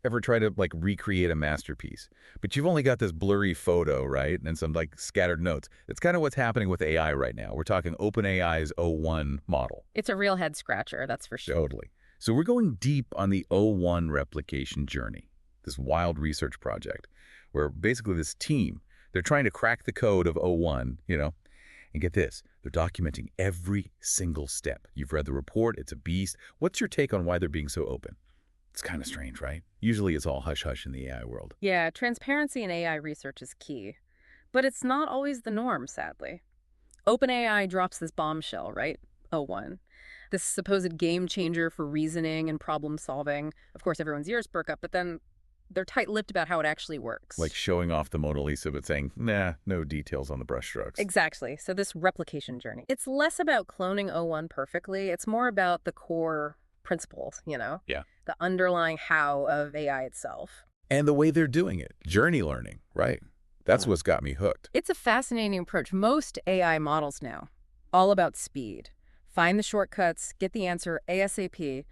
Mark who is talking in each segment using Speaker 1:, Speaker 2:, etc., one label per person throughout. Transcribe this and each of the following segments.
Speaker 1: Ever try to like recreate a masterpiece, but you've only got this blurry photo, right? And some like scattered notes. That's kind of what's happening with AI right now. We're talking OpenAI's O1 model.
Speaker 2: It's a real head scratcher, that's for sure.
Speaker 1: Totally. So we're going deep on the O1 replication journey, this wild research project, where basically this team, they're trying to crack the code of O1, and get this, they're documenting every single step. You've read the report, it's a beast. What's your take on why they're being so open? It's kind of strange, right? Usually it's all hush-hush in the AI world.
Speaker 2: Yeah, transparency in AI research is key. But it's not always the norm, sadly. OpenAI drops this bombshell, right? O1. This supposed game changer for reasoning and problem solving. Of course, everyone's ears perk up, but then they're tight-lipped about how it actually works.
Speaker 1: Like showing off the Mona Lisa, but saying, nah, no details on the brushstrokes.
Speaker 2: Exactly. So this replication journey, it's less about cloning O1 perfectly. It's more about the core principles,
Speaker 1: Yeah.
Speaker 2: The underlying how of AI itself.
Speaker 1: And the way they're doing it, journey learning, right? That's what's got me hooked.
Speaker 2: It's a fascinating approach. Most AI models now, all about speed. Find the shortcuts, get the answer ASAP.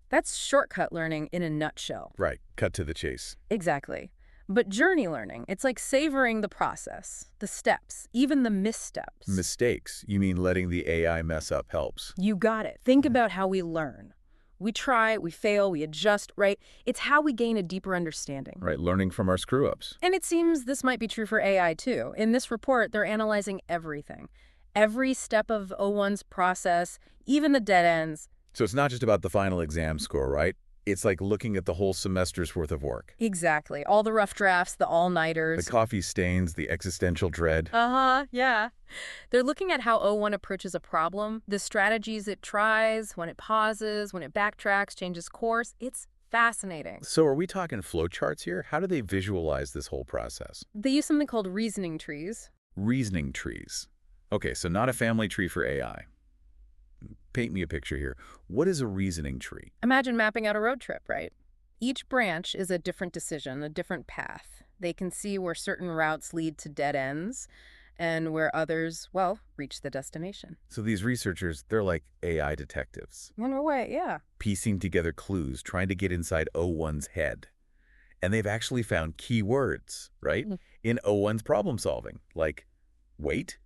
Speaker 2: That's shortcut learning in a nutshell.
Speaker 1: Right, cut to the chase.
Speaker 2: Exactly. But journey learning, it's like savoring the process, the steps, even the missteps.
Speaker 1: Mistakes, you mean letting the AI mess up helps.
Speaker 2: You got it. Think about how we learn. We try, we fail, we adjust, right? It's how we gain a deeper understanding.
Speaker 1: Right, learning from our screw-ups.
Speaker 2: And it seems this might be true for AI too. In this report, they're analyzing everything. Every step of O1's process, even the dead ends.
Speaker 1: So it's not just about the final exam score, right? It's like looking at the whole semester's worth of work.
Speaker 2: Exactly. All the rough drafts, the all-nighters.
Speaker 1: The coffee stains, the existential dread.
Speaker 2: Yeah. They're looking at how O1 approaches a problem, the strategies it tries, when it pauses, when it backtracks, changes course. It's fascinating.
Speaker 1: So are we talking flowcharts here? How do they visualize this whole process?
Speaker 2: They use something called reasoning trees.
Speaker 1: Reasoning trees. Okay, so not a family tree for AI. Paint me a picture here. What is a reasoning tree?
Speaker 2: Imagine mapping out a road trip, right? Each branch is a different decision, a different path. They can see where certain routes lead to dead ends and where others, well, reach the destination.
Speaker 1: So these researchers, they're like AI detectives.
Speaker 2: In a way, yeah.
Speaker 1: Piecing together clues, trying to get inside O1's head. And they've actually found key words, right, in O1's problem solving, like wait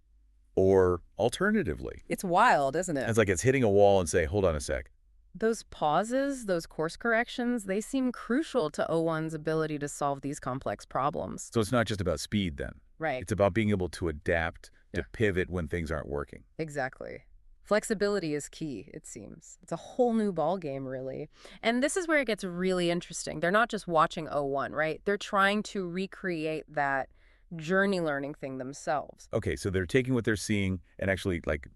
Speaker 1: or alternatively.
Speaker 2: It's wild, isn't it?
Speaker 1: It's like it's hitting a wall and say, hold on a sec.
Speaker 2: Those pauses, those course corrections, they seem crucial to O1's ability to solve these complex problems.
Speaker 1: So it's not just about speed then.
Speaker 2: Right.
Speaker 1: It's about being able to adapt, to pivot when things aren't working.
Speaker 2: Exactly. Flexibility is key, it seems. It's a whole new ballgame, really. And this is where it gets really interesting. They're not just watching O1, right? They're trying to recreate that journey learning thing themselves.
Speaker 1: Okay, so they're taking what they're seeing and actually like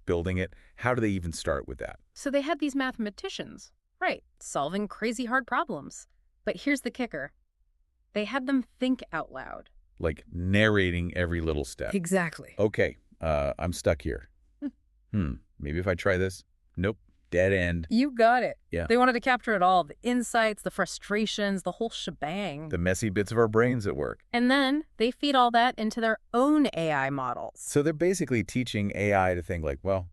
Speaker 1: building it. How do they even start with that?
Speaker 2: So they had these mathematicians, right, solving crazy hard problems. But here's the kicker. They had them think out loud.
Speaker 1: Like narrating every little step.
Speaker 2: Exactly.
Speaker 1: Okay, I'm stuck here. Maybe if I try this. Nope, dead end.
Speaker 2: You got it.
Speaker 1: Yeah.
Speaker 2: They wanted to capture it all, the insights, the frustrations, the whole shebang.
Speaker 1: The messy bits of our brains at work.
Speaker 2: And then they feed all that into their own AI models.
Speaker 1: So they're basically teaching AI to think like, well,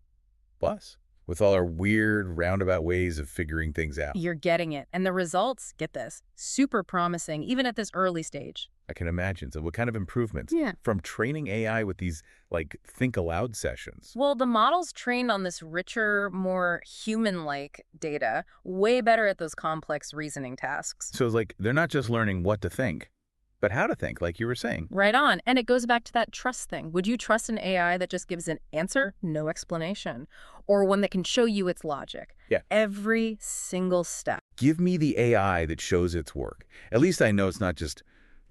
Speaker 1: us, with all our weird roundabout ways of figuring things out.
Speaker 2: You're getting it. And the results, get this, super promising, even at this early stage.
Speaker 1: I can imagine. So what kind of improvements?
Speaker 2: Yeah.
Speaker 1: From training AI with these, like, think aloud sessions.
Speaker 2: Well, the model's trained on this richer, more human-like data, way better at those complex reasoning tasks.
Speaker 1: So it's like, they're not just learning what to think, but how to think, like you were saying.
Speaker 2: Right on. And it goes back to that trust thing. Would you trust an AI that just gives an answer, no explanation, or one that can show you its logic?
Speaker 1: Yeah.
Speaker 2: Every single step.
Speaker 1: Give me the AI that shows its work. At least I know it's not just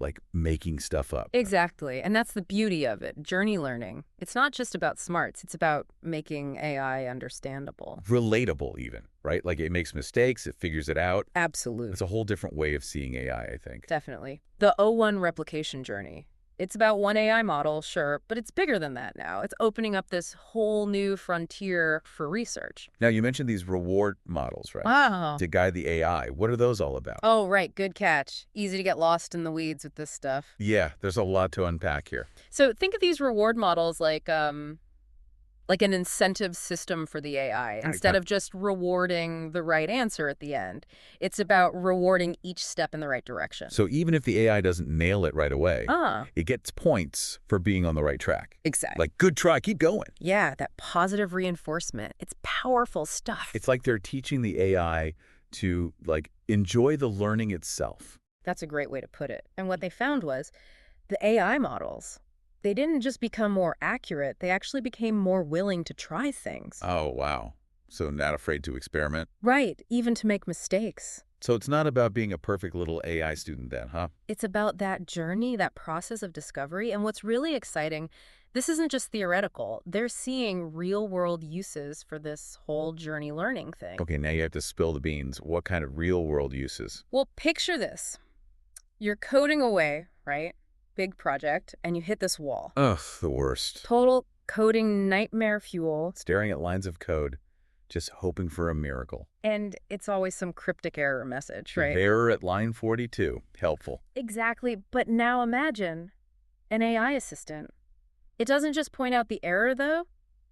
Speaker 1: like making stuff up.
Speaker 2: Exactly. And that's the beauty of it, journey learning. It's not just about smarts. It's about making AI understandable.
Speaker 1: Relatable even, right? Like it makes mistakes, it figures it out.
Speaker 2: Absolutely.
Speaker 1: It's a whole different way of seeing AI, I think.
Speaker 2: Definitely. The O1 replication journey. It's about one AI model, sure, but it's bigger than that now. It's opening up this whole new frontier for research.
Speaker 1: Now, you mentioned these reward models, right?
Speaker 2: Wow.
Speaker 1: To guide the AI. What are those all about?
Speaker 2: Oh, right. Good catch. Easy to get lost in the weeds with this stuff.
Speaker 1: Yeah, there's a lot to unpack here.
Speaker 2: So think of these reward models like like an incentive system for the AI, instead of just rewarding the right answer at the end. It's about rewarding each step in the right direction.
Speaker 1: So even if the AI doesn't nail it right away, it gets points for being on the right track.
Speaker 2: Exactly.
Speaker 1: Like, good try, keep going.
Speaker 2: Yeah, that positive reinforcement. It's powerful stuff.
Speaker 1: It's like they're teaching the AI to, like, enjoy the learning itself.
Speaker 2: That's a great way to put it. And what they found was the AI models, they didn't just become more accurate, they actually became more willing to try things.
Speaker 1: Oh, wow. So not afraid to experiment?
Speaker 2: Right, even to make mistakes.
Speaker 1: So it's not about being a perfect little AI student then, huh?
Speaker 2: It's about that journey, that process of discovery. And what's really exciting, this isn't just theoretical. They're seeing real-world uses for this whole journey learning thing.
Speaker 1: Okay, now you have to spill the beans. What kind of real-world uses?
Speaker 2: Well, picture this. You're coding away, right? Big project, and you hit this wall.
Speaker 1: Ugh, the worst.
Speaker 2: Total coding nightmare fuel.
Speaker 1: Staring at lines of code, just hoping for a miracle.
Speaker 2: And it's always some cryptic error message, right?
Speaker 1: Error at line 42. Helpful.
Speaker 2: Exactly. But now imagine an AI assistant. It doesn't just point out the error, though.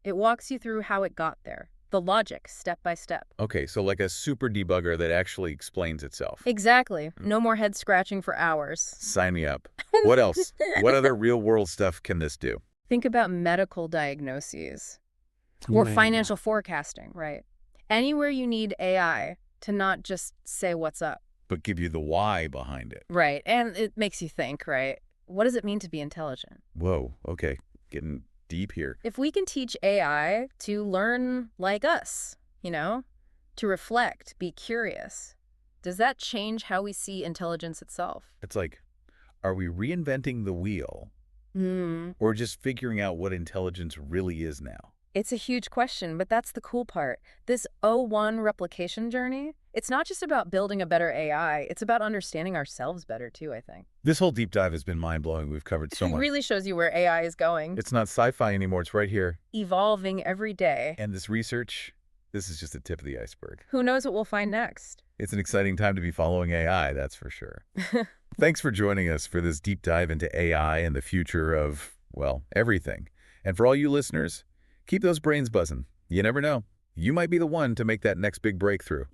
Speaker 2: It walks you through how it got there. The logic, step by step.
Speaker 1: Okay, so like a super debugger that actually explains itself.
Speaker 2: Exactly. No more head scratching for hours.
Speaker 1: Sign me up. What else? What other real-world stuff can this do?
Speaker 2: Think about medical diagnoses or financial forecasting, right? Anywhere you need AI to not just say what's up.
Speaker 1: But give you the why behind it.
Speaker 2: Right. And it makes you think, right? What does it mean to be intelligent?
Speaker 1: Whoa, okay. Getting deep here.
Speaker 2: If we can teach AI to learn like us, to reflect, be curious, does that change how we see intelligence itself?
Speaker 1: It's like, are we reinventing the wheel or just figuring out what intelligence really is now?
Speaker 2: It's a huge question, but that's the cool part. This O1 replication journey, it's not just about building a better AI, it's about understanding ourselves better too, I think.
Speaker 1: This whole deep dive has been mind-blowing. We've covered so
Speaker 2: It
Speaker 1: much.
Speaker 2: really shows you where AI is going.
Speaker 1: It's not sci-fi anymore. It's right here.
Speaker 2: Evolving every day.
Speaker 1: And this research, this is just the tip of the iceberg.
Speaker 2: Who knows what we'll find next?
Speaker 1: It's an exciting time to be following AI, that's for sure. Thanks for joining us for this deep dive into AI and the future of, well, everything. And for all you listeners, keep those brains buzzing. You never know. You might be the one to make that next big breakthrough.